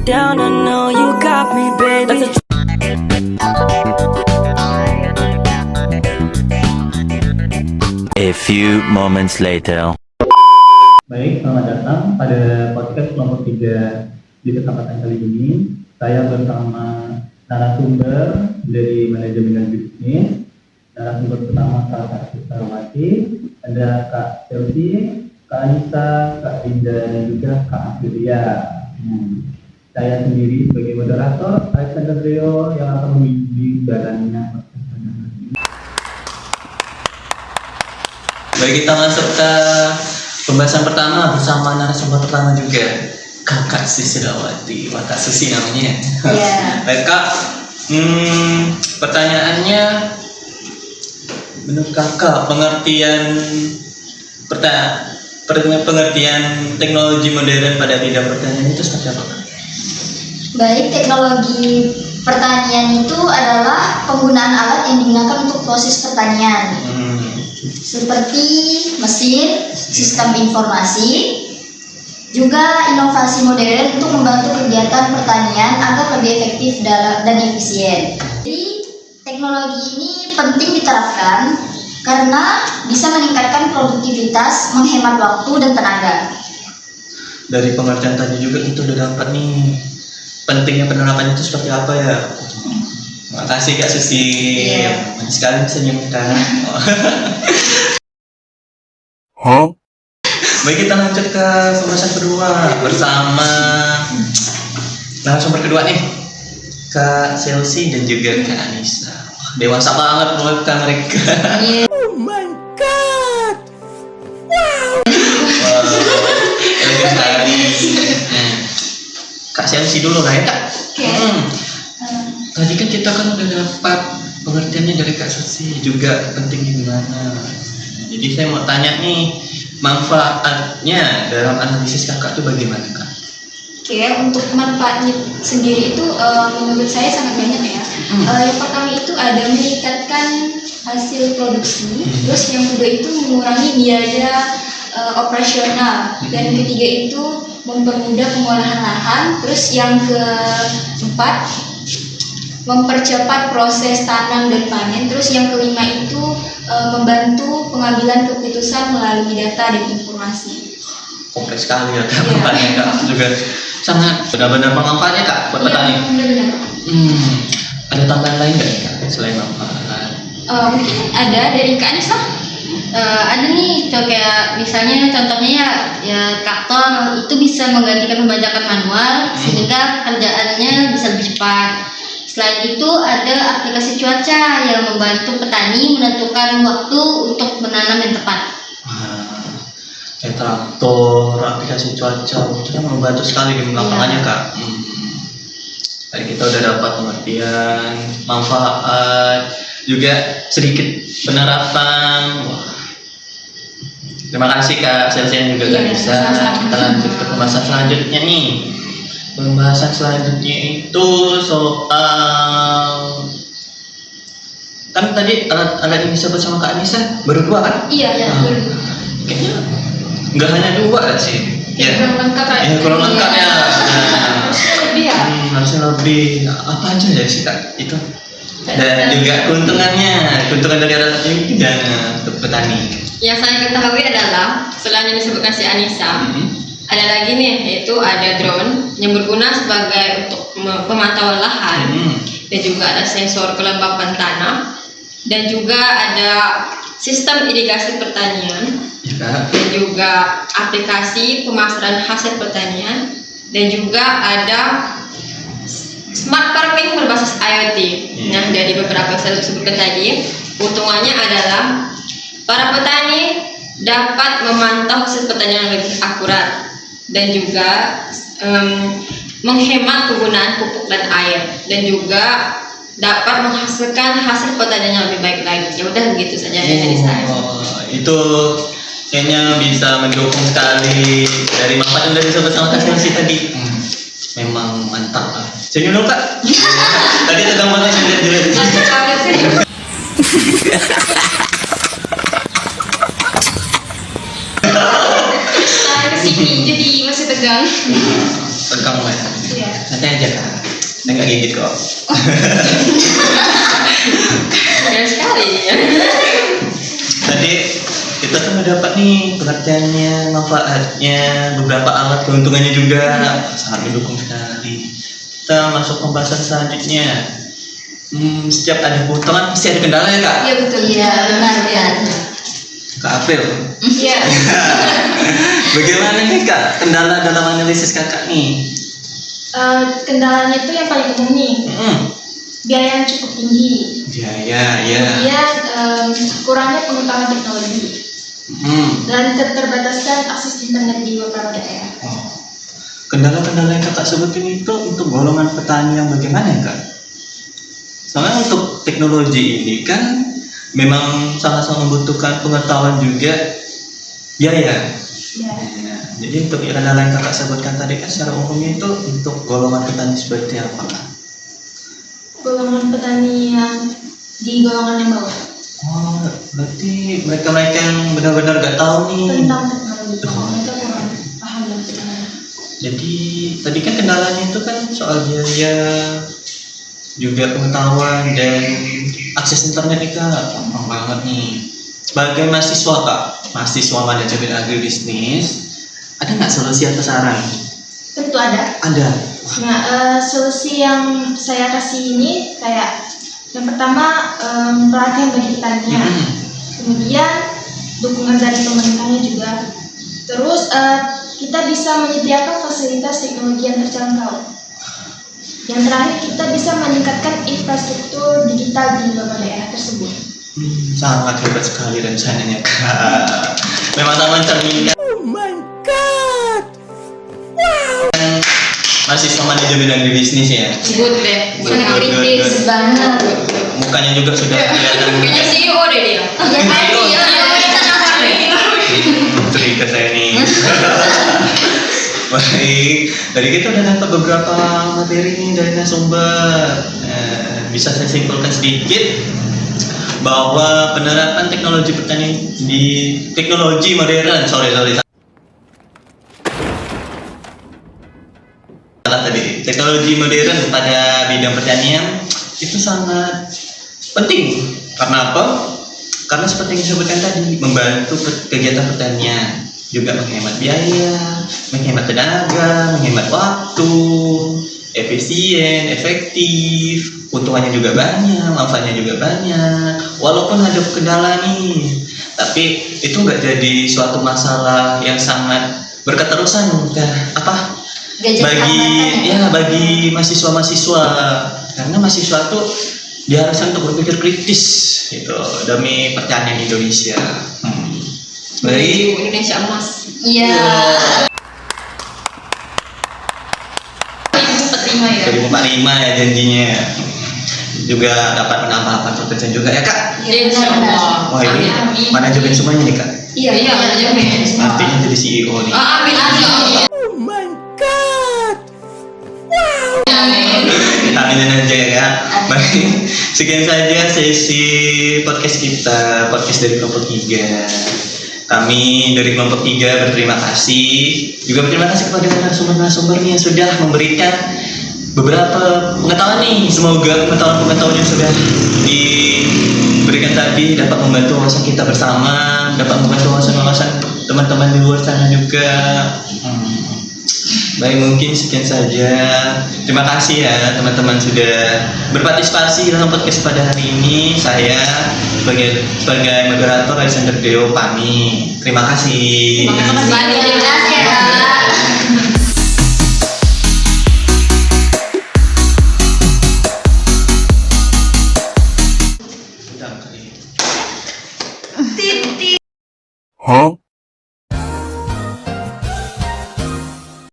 down, I know you got me, baby. A few moments later. Baik, selamat datang pada podcast nomor 3 di kesempatan kali ini. Saya bersama narasumber dari manajemen dan bisnis. Narasumber pertama Kak Sarwati, ada Kak Chelsea, Kak Anissa, Kak Linda, dan juga Kak Afilia. Saya sendiri sebagai moderator, Alexander Rio, yang akan memimpin jalannya podcast pada hari ini. Baik, kita masuk ke pembahasan pertama bersama narasumber pertama juga, Kakak Susildawati. Wah, Kak Susi namanya. Iya. Baik, Kak. Pertanyaannya, menurut Kakak pengertian teknologi modern pada bidang pertanian itu seperti apa, Kak? Baik, teknologi pertanian itu adalah penggunaan alat yang digunakan untuk proses pertanian, seperti mesin, sistem informasi, juga inovasi modern untuk membantu kegiatan pertanian agar lebih efektif dan efisien. Jadi, teknologi ini penting diterapkan karena bisa meningkatkan produktivitas, menghemat waktu dan tenaga. Dari pengertian tadi juga kita udah dapat nih pentingnya penerapan itu seperti apa ya. Makasih Kak Susi. Iya. Manis sekali senyumnya. Baik, kita lanjut ke pembahasan kedua bersama narasumber kedua nih, Kak Chelsea dan juga Kak Anissa. Dewasa banget mereka. Oh my god! Wow, elegan sekali. Kak Chelsea dulu lah ya, Kak. Tadi kan kita udah dapat pengertiannya dari Kak Susi, juga pentingnya gimana. Jadi saya mau tanya nih, manfaatnya dalam analisis Kakak tuh bagaimana, Kak? Oke, untuk manfaatnya sendiri itu menurut saya sangat banyak ya. Yang pertama itu ada meningkatkan hasil produksi, terus yang kedua itu mengurangi biaya operasional, dan ketiga itu mempermudah pengolahan lahan, terus yang keempat mempercepat proses tanam dan panen, terus yang kelima itu membantu pengambilan keputusan melalui data dan informasi. Kompleks sekali ya, Kak. Manfaatnya Kak juga sangat benar-benar bermanfaatnya, Kak, buat petani. Iya, benar-benar. Ada tambahan lain nggak, Kak, selain manfaat? Mungkin ada dari Kak Anissa. Ada nih, kayak misalnya contohnya ya traktor itu bisa menggantikan pembajakan manual sehingga kerjaannya bisa lebih cepat. Selain itu ada aplikasi cuaca yang membantu petani menentukan waktu untuk menanam yang tepat. Kayak traktor, aplikasi cuaca, itu kan membantu sekali di lapangannya, Kak. Tadi kita udah dapat pengertian, manfaat, juga sedikit penerapan. Wah. Terima kasih Kak Chelsea dan juga Kak Anissa. Kita lanjut ke pembahasan selanjutnya nih. Pembahasan selanjutnya itu soal, kan tadi alat yang disebut sama Kak Anissa baru 2 kan? Iya. Kayaknya nggak hanya 2 sih. Ya. Kurang lengkap kan? Ya, kurang lengkap ya. Lebih ya. Harusnya lebih. Apa aja ya sih Kak itu? Dan juga keuntungan dari alat ini gimana untuk petani? Yang saya ketahui adalah selain yang disebutkan si Anissa, ada lagi nih, yaitu ada drone yang berguna sebagai untuk pemantauan lahan, dan juga ada sensor kelembapan tanah, dan juga ada sistem irigasi pertanian, dan juga aplikasi pemasaran hasil pertanian, dan juga ada smart farming berbasis IoT. Nah, dari beberapa yang saya sebutkan tadi, keuntungannya adalah para petani dapat memantau hasil pertanian yang lebih akurat, dan juga menghemat penggunaan pupuk dan air, dan juga dapat menghasilkan hasil pertanian yang lebih baik lagi. Ya udah, begitu saja dari saya. Itu kayaknya bisa mendukung sekali dari manfaat yang dari disebut sama Kak Chelsea tadi. Memang mantap lah. Senyum dong, Kak. Tadi tegang banget lihat-lihat. Kesini jadi masih tegang. Tegang lah ya. Iya. Santai aja kak, saya nggak gigit kok. Keren sekali ya. Tadi kita kan udah dapat nih pengertiannya, manfaatnya, beberapa alat, keuntungannya juga, sangat mendukung sekali. Kita masuk pembahasan selanjutnya. Setiap ada keuntungan pasti ada kendala ya kak? Iya betul. Iya, benar. Kak April. Iya. Bagaimana nih kak kendala dalam analisis kakak nih? Kendalanya itu yang paling umum nih, biaya yang cukup tinggi. Biaya, ya. Kemudian kurangnya pengetahuan teknologi dan keterbatasan akses internet di beberapa daerah. Oh. Kendala-kendala yang kakak sebutin itu untuk golongan petani yang bagaimana ya kak? Soalnya untuk teknologi ini kan memang sangat-sangat membutuhkan pengetahuan juga biaya. Ya. Ya, jadi untuk kendala yang kakak sebutkan tadi kan secara umumnya itu untuk golongan petani seperti apa kak? Golongan petani yang di golongan yang bawah Oh, berarti mereka-mereka yang benar-benar gak tahu nih. tentang teknologi, mereka kurang paham dan teknologi. Jadi tadi kan kendalanya itu kan soal biaya, juga pengetahuan dan akses internet nih kak, gampang banget nih. Sebagai mahasiswa kak, mahasiswa manajemen agribisnis, ada nggak solusi atau saran? Tentu ada. Ada. Nah, solusi yang saya kasih ini kayak yang pertama pelatihan bagi petaninya, kemudian dukungan dari pemerintahnya juga. Terus kita bisa menyediakan fasilitas teknologi yang terjangkau. Yang terakhir kita bisa meningkatkan infrastruktur digital di beberapa daerah tersebut. Sangat hebat sekali rencananya kak. Memang sangat mencerminkan. Oh my god! Wow! Mahasiswa manajemen agribisnis ya. Good deh, sangat Good, good, kritis good. banget. Mukanya juga sudah kelihatan. Kayaknya CEO deh dia. Ya tadi ya, Cerita saya nih. Baik, tadi kita udah dapat beberapa materi nih dari narasumber. Bisa saya simpulkan sedikit bahwa penerapan teknologi pertanian di teknologi modern, salah tadi, teknologi modern pada bidang pertanian itu sangat penting. Karena apa? Karena seperti yang disebutkan tadi, membantu kegiatan pertanian, juga menghemat biaya, menghemat tenaga, menghemat waktu, efisien, efektif, keuntungannya juga banyak, manfaatnya juga banyak. Walaupun ada kendala nih, tapi itu nggak jadi suatu masalah yang sangat berketerusan bagi mahasiswa-mahasiswa, karena mahasiswa itu diharuskan untuk berpikir kritis gitu demi pertanian Indonesia. Baik, Indonesia emas. Iya. 2045 ya. 2045 ya janjinya. Juga dapat menambah pekerjaan juga ya kak. Insya Allah. Wah ini Amin. manajemen semuanya nih kak. Iya, manajemen. Artinya jadi CEO nih. Amin. Oh my god! Wow! Aminin aja ya kak. Baik, sekian saja sesi podcast kita, podcast dari kelompok 3. Kami dari kelompok 3 berterima kasih. Juga berterima kasih kepada narasumber-narasumbernya yang sudah memberikan beberapa pengetahuan nih. Semoga pengetahuan-pengetahuan yang sudah diberikan tadi dapat membantu wawasan kita bersama, dapat membantu wawasan-wawasan teman-teman di luar sana juga. Baik, mungkin sekian saja. Terima kasih ya teman-teman sudah berpartisipasi dalam podcast pada hari ini. Saya sebagai moderator Alexander Deo pamit. Terima kasih. Terima kasih.